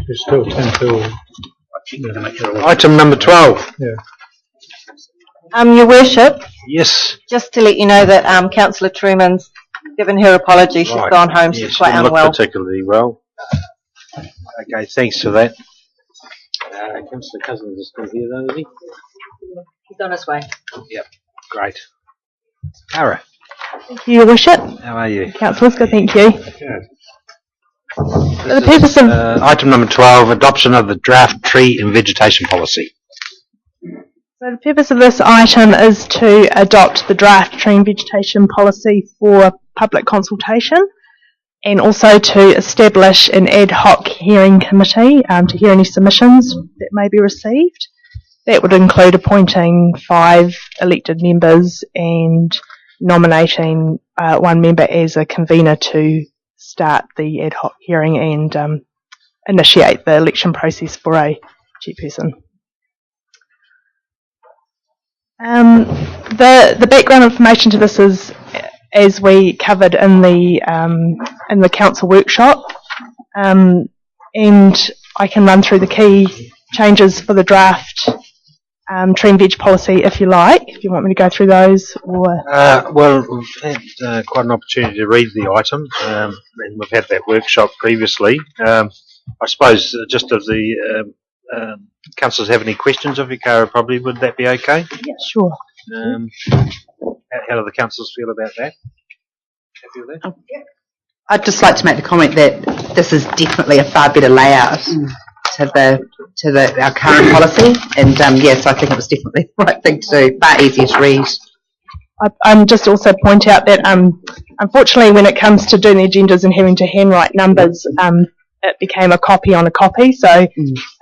It's still 10 till. Item number 12. Yeah. Your Worship, Yes. just to let you know that Councillor Truman's given her apology. She's gone home. She's quite didn't unwell. look particularly well. Okay, thanks for that. Councillor Cousins is still here though, is he? He's on his way. Yep, great. Cara, Thank you, Your Worship. how are you? Councillors, good, thank you. Good. For the purpose of item number 12, adoption of the draft tree and vegetation policy. So the purpose of this item is to adopt the draft tree and vegetation policy for public consultation, and also to establish an ad hoc hearing committee to hear any submissions that may be received. That would include appointing 5 elected members and nominating 1 member as a convener to start the ad hoc hearing and initiate the election process for a chairperson. The background information to this is, as we covered in the council workshop, and I can run through the key changes for the draft tree and veg policy if you like. If you want me to go through those, or well, we've had quite an opportunity to read the items, and we've had that workshop previously. I suppose just if the councillors have any questions of you, Cara, probably would that be okay? yeah, sure. How do the councillors feel about that? Happy with that? I'd just like to make the comment that this is definitely a far better layout to our current policy, and yes, I think it was definitely the right thing to do. Far easier to read. I'm just also point out that unfortunately, when it comes to doing the agendas and having to handwrite numbers, it became a copy on a copy. So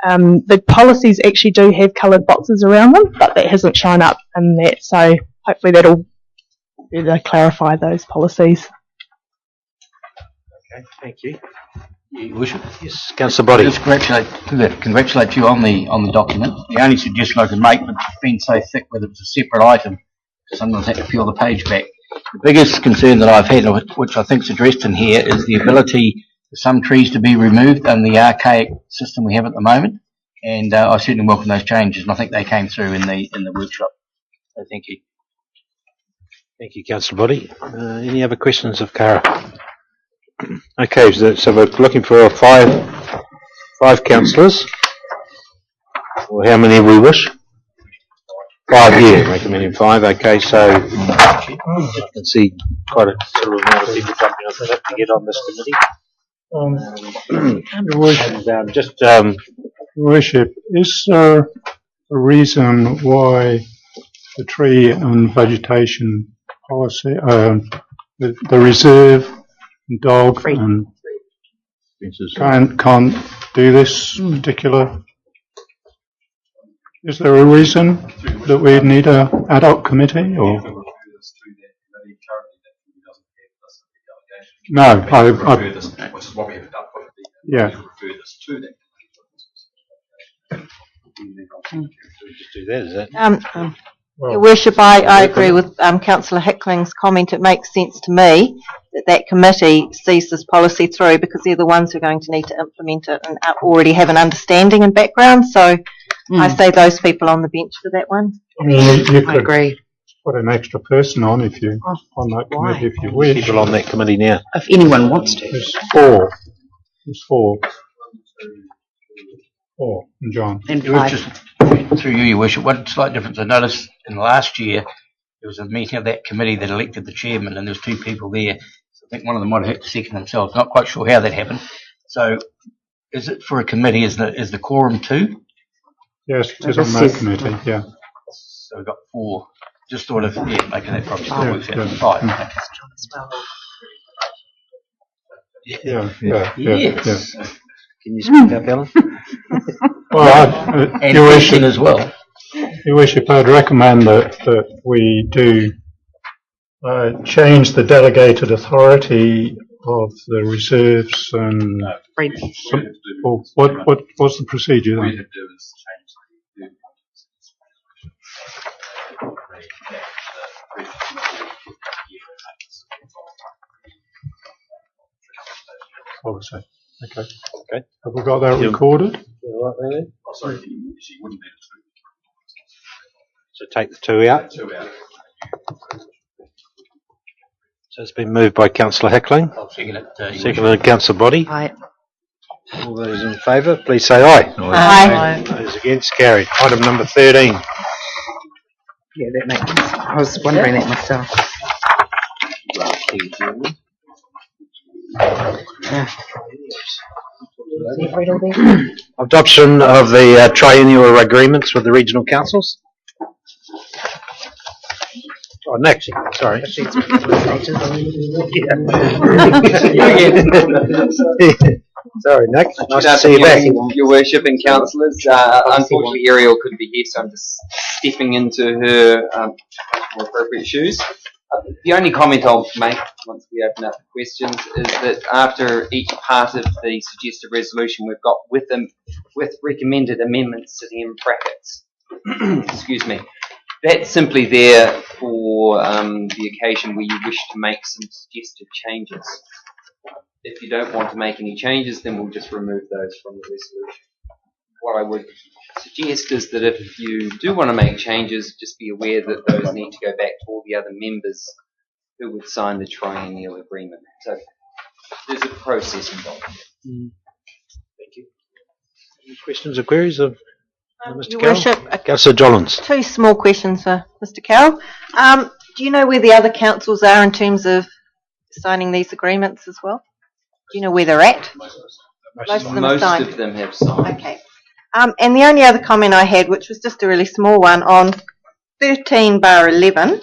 the policies actually do have coloured boxes around them, but that hasn't shown up in that. So hopefully that'll further clarify those policies. Okay, thank you. Your Worship. Yes, Councillor Body. Just congratulate you on the document. The only suggestion I could make, but it's been so thick whether it's a separate item, sometimes I have to peel the page back. The biggest concern that I've had, which I think is addressed in here, is the ability for some trees to be removed under the archaic system we have at the moment. And I certainly welcome those changes, and I think they came through in the workshop. So thank you. Thank you, Councillor Body. Any other questions of Cara? Okay, so we're looking for five councillors, or how many we wish. 5, yeah, recommending 5. Okay, so you can see quite a sort of amount of people jumping on that to get on this committee. Your Worship, Your Worship, is there a reason why the tree and vegetation policy, the reserve, dog, and can't do this particular? Is there a reason that we need a ad hoc committee, or? No, which is what we have done. Yeah. Just do that, is that? Your Worship, I agree with Councillor Hickling's comment. It makes sense to me that committee sees this policy through, because they're the ones who are going to need to implement it and already have an understanding and background. So I say those people on the bench for that one. I mean, you I could agree. put an extra person on if you on that committee if you wish. People on that committee now. If anyone wants to. There's 4. There's 4. 4, and John. And It was just through you, Your Worship. One slight difference I noticed in the last year, there was a meeting of that committee that elected the chairman, and there was 2 people there. So I think one of them might have had to second themselves. Not quite sure how that happened. So, is it for a committee? Is the quorum 2? Yes, it is on that committee. Yeah. So we've got 4. Just thought of making that probably still works out. 5. Yes. Can you speak up, Alan? Well, And Your Worship, as well. Your Worship, I'd recommend that we do change the delegated authority of the reserves and what's the procedure then? What was that? Okay. Okay. Have we got that recorded? All right, then? So take the 2 out. So it's been moved by Councillor Heckling, seconded by Councillor Body. Aye. All those in favour, please say aye. Aye. Those against, carried. Item number 13. Yeah, that makes sense. I was wondering that myself. Adoption of the triennial agreements with the regional councils. Oh, next. Sorry. Sorry, Nick. Nice to see you back. Your Worship and Councillors. Unfortunately, Ariel couldn't be here, so I'm just stepping into her more appropriate shoes. The only comment I'll make once we open up the questions is that after each part of the suggested resolution, we've got with recommended amendments sitting in brackets. Excuse me. That's simply there for the occasion where you wish to make some suggested changes. If you don't want to make any changes, then we'll just remove those from the resolution. What I would suggest is that if you do want to make changes, just be aware that those need to go back to all the other members who would sign the triennial agreement. So there's a process involved. Thank you. Any questions or queries of Mr. Your Carroll? Worship, Councillor Jollins. 2 small questions for Mr. Carroll. Do you know where the other councils are in terms of signing these agreements as well? Do you know where they're at? Most of them Most signed. of them have signed. Okay. And the only other comment I had, which was just a really small one, on 13/11,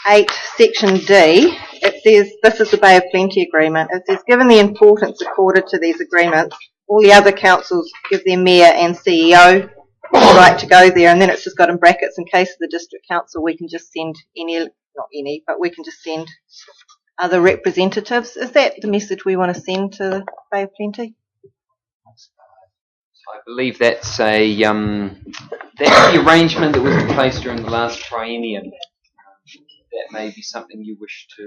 8, Section D, it says, this is the Bay of Plenty Agreement. It says, given the importance accorded to these agreements, all the other councils give their mayor and CEO the right to go there, and then it's just got in brackets, in case of the district council, we can just send we can just send other representatives. Is that the message we want to send to the Bay of Plenty? I believe that's the arrangement that was in place during the last triennium. That may be something you wish to.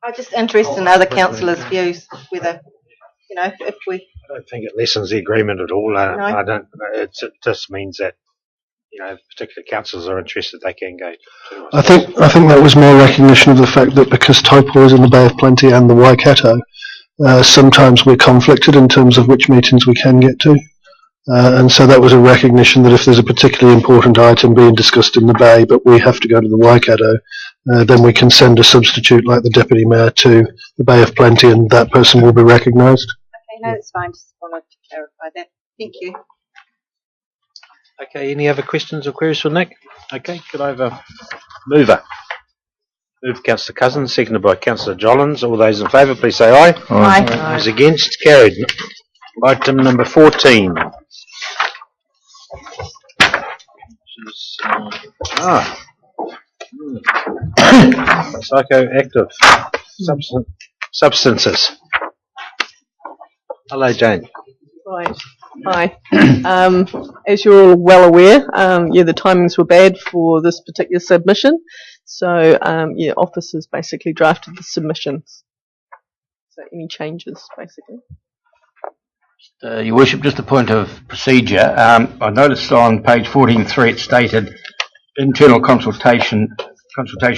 I'm just interested in other councillors' views, whether, if we. I don't think it lessens the agreement at all. No. I don't. It just means that particular councils are interested, they can go. I think that was more recognition of the fact that because Taupo is in the Bay of Plenty and the Waikato, sometimes we're conflicted in terms of which meetings we can get to. And so that was a recognition that if there's a particularly important item being discussed in the Bay, but we have to go to the Waikato, then we can send a substitute like the Deputy Mayor to the Bay of Plenty and that person will be recognised. Okay, no, it's fine. Just wanted to clarify that. Thank you. Okay, any other questions or queries for Nick? Okay, could I have a mover? Moved Councillor Cousins, seconded by Councillor Jollins. All those in favour, please say aye. Aye. Those against, carried. Item number 14. Psychoactive substances. Hello, Jane. Right. Hi. As you're all well aware, the timings were bad for this particular submission. So, officers basically drafted the submissions. So, any changes, basically? Your Worship, just a point of procedure. I noticed on page 14.3 it stated internal consultation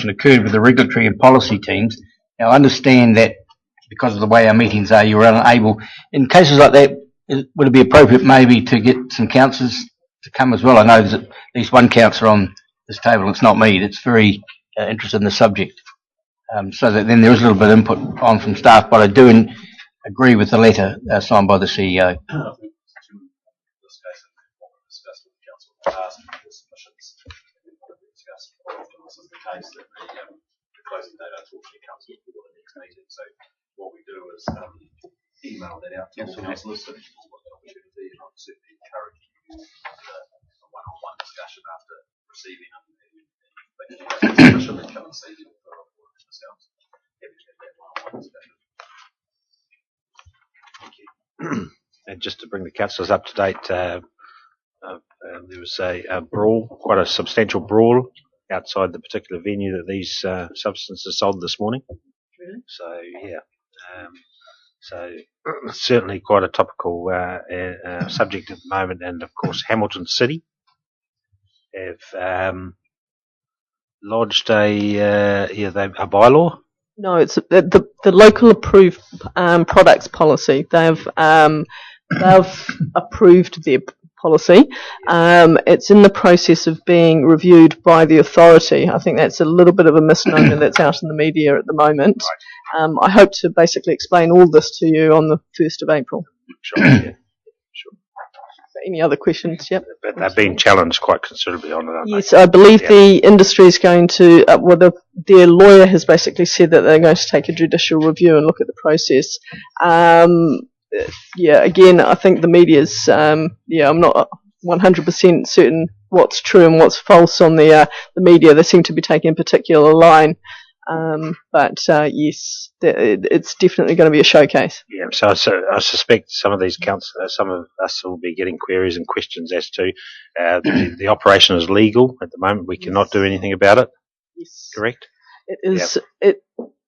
occurred with the regulatory and policy teams. Now, I understand that because of the way our meetings are, you're unable. In cases like that, would it be appropriate maybe to get some councillors to come as well? I know there's at least one councillor on this table. It's not me. That's very interested in the subject. So that then there is a little bit of input on from staff, but I do agree with the letter signed by the CEO. So what we do is email that out to all councillors so people have the opportunity, and I'd certainly encourage you a one-on-one discussion after receiving them. And come and see you for yourselves. Happy to have that one-on-one discussion. Thank you. And just to bring the councillors up to date, there was a brawl, quite a substantial brawl outside the particular venue that these substances sold this morning. Really? So, yeah. So certainly quite a topical subject at the moment, and of course Hamilton City have lodged a bylaw. No, it's the local approved products policy. They've approved their policy. It's in the process of being reviewed by the authority. I think that's a little bit of a misnomer that's out in the media at the moment. I hope to basically explain all this to you on the 1st of April. Sure, yeah. Any other questions? Yep. But they're being challenged quite considerably on it, aren't they? Yes, I believe the industry is going to, their lawyer has basically said that they're going to take a judicial review and look at the process. Again, I think the media's, I'm not 100% certain what's true and what's false on the media. They seem to be taking a particular line. Yes, it's definitely going to be a showcase. Yeah, so I suspect some of these councillors, some of us will be getting queries and questions as to the operation is legal at the moment. We cannot do anything about it. Yes, correct. It is.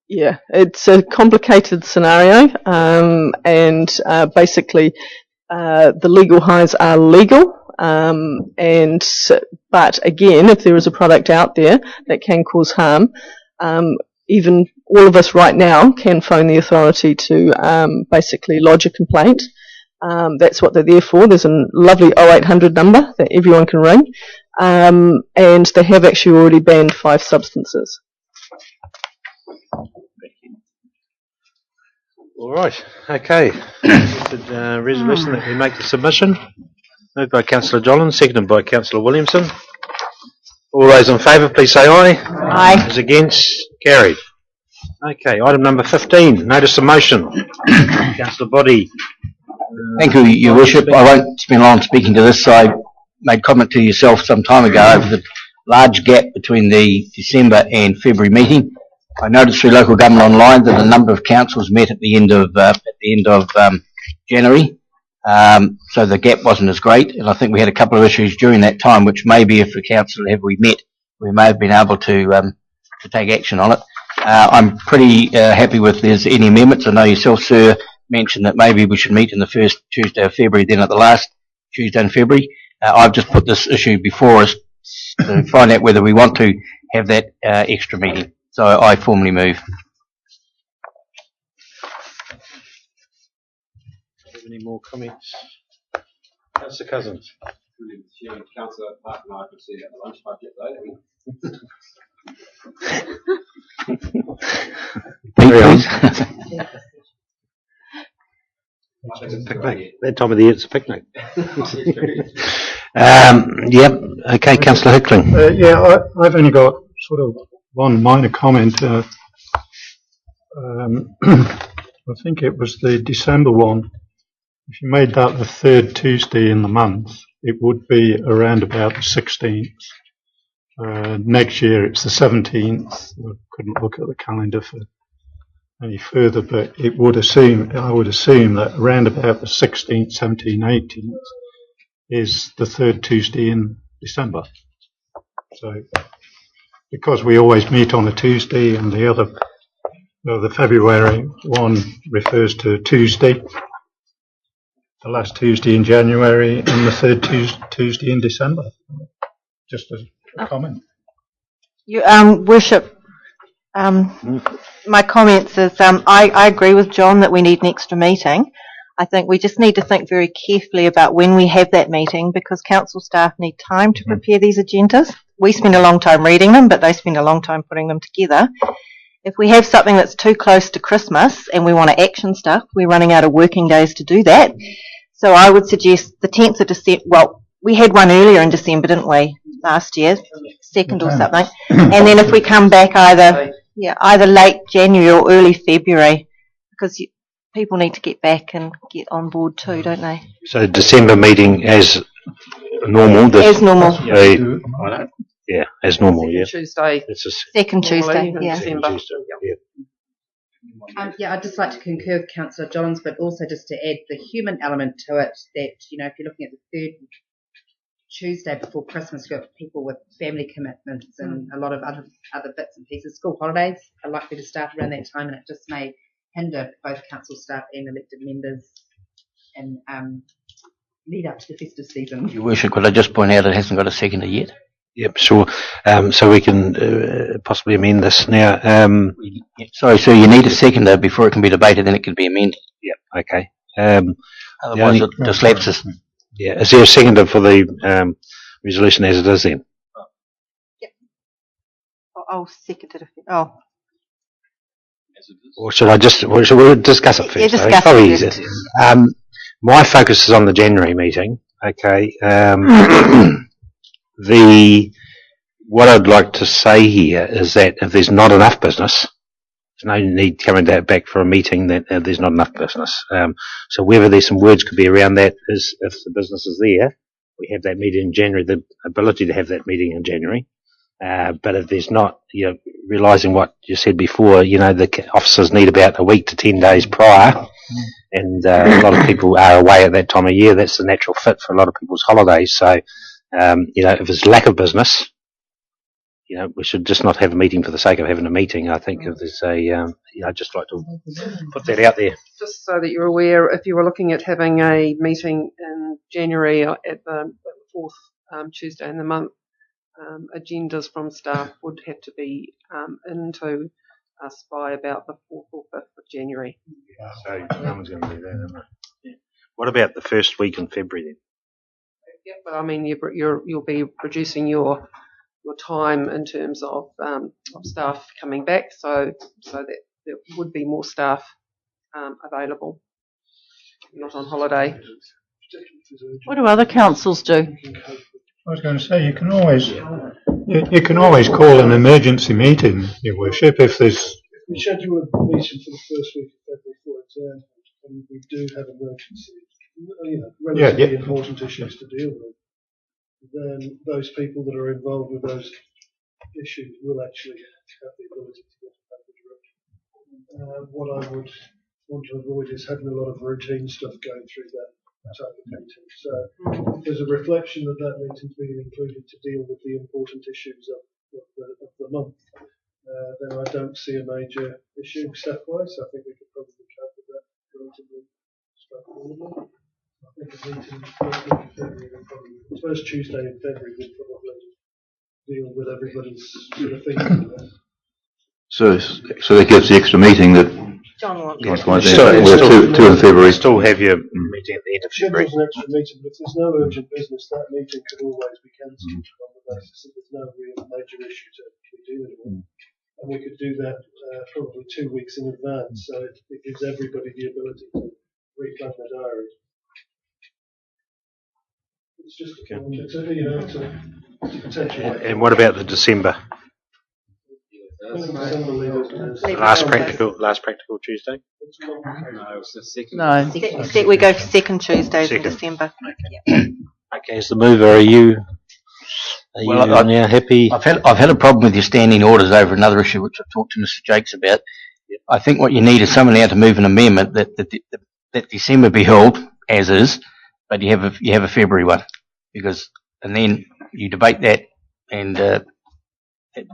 Yep. It's a complicated scenario, and basically, the legal highs are legal. But again, if there is a product out there that can cause harm, even all of us right now can phone the authority to basically lodge a complaint. That's what they're there for. There's a lovely 0800 number that everyone can ring, and they have actually already banned 5 substances. All right. Okay. Resolution that we make the submission. Moved by Councillor Jolland, seconded by Councillor Williamson. All those in favour, please say aye. Aye. Those against, carried. Okay, item number 15, notice of motion. Councillor Boddy. Thank you, Your Worship. I won't spend long speaking to this. I made comment to yourself some time ago over the large gap between the December and February meeting. I noticed through Local Government Online that a number of councils met at the end of January. So the gap wasn't as great, and I think we had a couple of issues during that time, which maybe if the council have we met, we may have been able to take action on it. I'm pretty happy with there's any amendments. I know yourself, sir, mentioned that maybe we should meet in the first Tuesday of February, then at the last Tuesday in February. I've just put this issue before us to find out whether we want to have that extra meeting. So I formally move. Any more comments? Councillor Cousins. Councillor Mark and I could see at the lunch budget Picnic. That time of the year, it's a picnic. Yep. Okay, Councillor Hickling. I've only got sort of one minor comment. I think it was the December one. If you made that the 3rd Tuesday in the month, it would be around about the 16th. Next year it's the 17th. I couldn't look at the calendar for any further, but I would assume that around about the 16th, 17th, 18th is the 3rd Tuesday in December. So, because we always meet on a Tuesday, and the other, the February one refers to Tuesday, the last Tuesday in January, and the 3rd Tuesday in December. Just a comment. Worship, my comments is I agree with John that we need an extra meeting. I think we just need to think very carefully about when we have that meeting, because council staff need time to prepare these agendas. We spend a long time reading them, but they spend a long time putting them together. If we have something that's too close to Christmas and we want to action stuff, we're running out of working days to do that. So I would suggest the 10th of December. Well, we had one earlier in December, didn't we? Last year, 2nd or something. And then if we come back either late January or early February, because people need to get back and get on board too, don't they? So December meeting as normal. As normal. Yeah, as normal. Yeah. Tuesday. It's a Second Tuesday. Yeah. Tuesday. Yeah. I'd just like to concur with Councillor Johns, but also just to add the human element to it, that, if you're looking at the 3rd Tuesday before Christmas, you've got people with family commitments and a lot of other bits and pieces. School holidays are likely to start around that time, and it just may hinder both council staff and elected members and lead up to the festive season. Your Worship, could I just point out it hasn't got a seconder yet? Yep, sure. So we can possibly amend this now. Sorry, sir, you need a seconder before it can be debated, then it can be amended. Yep, okay. Otherwise it just lapses. Yeah, is there a seconder for the resolution as it is then? Yep. I'll second it. Oh. Or should I just, or should we discuss it first? Yeah, discuss I think probably it first. easier. My focus is on the January meeting. Okay. What I'd like to say here is that if there's not enough business, there's no need coming back for a meeting that there's not enough business. So whether there's some words could be around that is if the business is there, we have that meeting in January, the ability to have that meeting in January. But if there's not, realising what you said before, the officers need about a week to 10 days prior, and a lot of people are away at that time of year. That's the natural fit for a lot of people's holidays. So, if there's lack of business, we should just not have a meeting for the sake of having a meeting. I think if there's I'd just like to put that out there. Just so that you're aware, if you were looking at having a meeting in January at the fourth Tuesday in the month, agendas from staff would have to be into us by about the 4th or 5th of January. So no one's going to do that, am I? Yeah. What about the first week in February then? Yeah, but I mean you'll be reducing your time in terms of staff coming back, so that there would be more staff available, not on holiday. What do other councils do? I was going to say, you can always call an emergency meeting, Your Worship, if there's... If we schedule a meeting for the first week of February, for example, and we do have emergency, relatively important issues to deal with, then those people that are involved with those issues will actually have the ability to get back the direction. What I would want to avoid is having a lot of routine stuff going through that type of meeting. So if there's a reflection that meeting's being included to deal with the important issues of the month, then I don't see a major issue stepwise. I think we could probably cope with that relatively straightforwardly. I think a meeting first week of February would probably, first Tuesday in February would probably deal with everybody's sort of thinking there. So that gives the extra meeting that John wants. we're two in February. Still have your meeting at the end of February. Schedule's an extra meeting, but if there's no urgent business, that meeting could always be cancelled on the basis that there's no real major issue to be dealing with. And we could do that probably 2 weeks in advance, so it gives everybody the ability to replan their diary. It's just it's a potential. And what about the December? Last practical Tuesday? No, it was the second. No. We go for second Tuesdays in December. Okay, as the mover, are you now happy? I've had a problem with your standing orders over another issue which I've talked to Mr. Jakes about. I think what you need is someone now to move an amendment that December be held as is, but you have a February one, and then you debate that, and that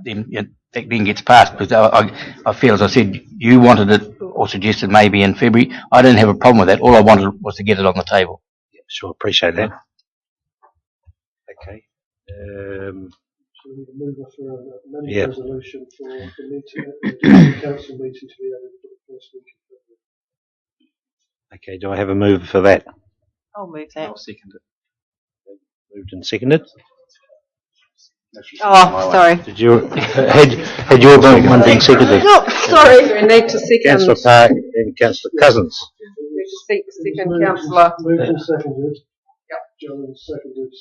then gets passed. Because I feel, as I said, you wanted it or suggested maybe in February. I didn't have a problem with that. All I wanted was to get it on the table. Yeah, sure, appreciate that. Okay. So we need a mover for an amendment resolution for the meeting, the council meeting to be added for the first week of February. Okay, do I have a mover for that? I'll move that. I'll second it. Moved and seconded. Oh, sorry. Did you had your amendment been seconded? No, sorry. We need to second. Councillor Park and Councillor Cousins. Second councillor. Moved and seconded. Yep. John seconded.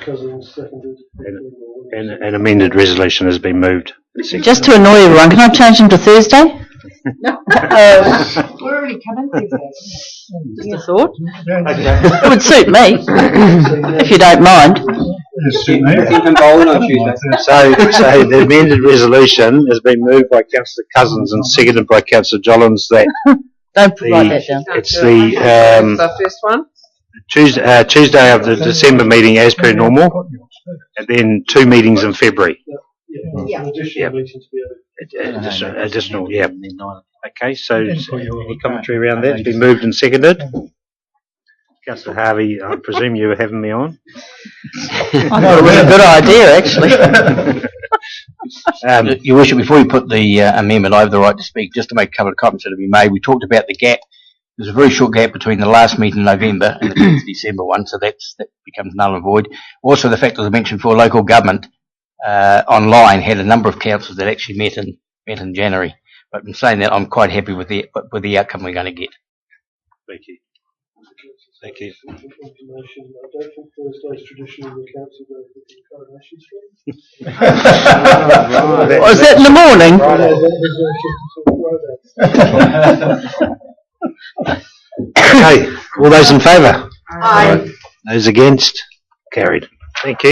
Cousins seconded. And an amended resolution has been moved. Just to annoy everyone, can I change them to Thursday? We're already coming Tuesdays. Just a thought. Okay. It would suit me, if you don't mind. So the amended resolution has been moved by Councillor Cousins and seconded by Councillor Jollins. That don't write that down. It's the first one. Tuesday of the December meeting as per normal, and then 2 meetings in February. Yeah. Additional meeting to be added. Additional, yeah. Okay, so any commentary around that? It's been moved and seconded. Councillor Harvey, I presume you were having me on? I thought it was a good idea, actually. Your Worship, before you put the amendment, I have the right to speak, just to make a couple of comments that have been made. We talked about the gap. There's a very short gap between the last meeting in November and the 10th December one, so that becomes null and void. Also, the fact that I mentioned for local government, online had a number of councils that actually met in January. But in saying that, I'm quite happy with the outcome we're going to get. Thank you. Thank you. I don't think Thursday's traditionally the council going to Coronation Street. Was that in the morning? Okay, all those in favour? Aye. Those against? Carried. Thank you.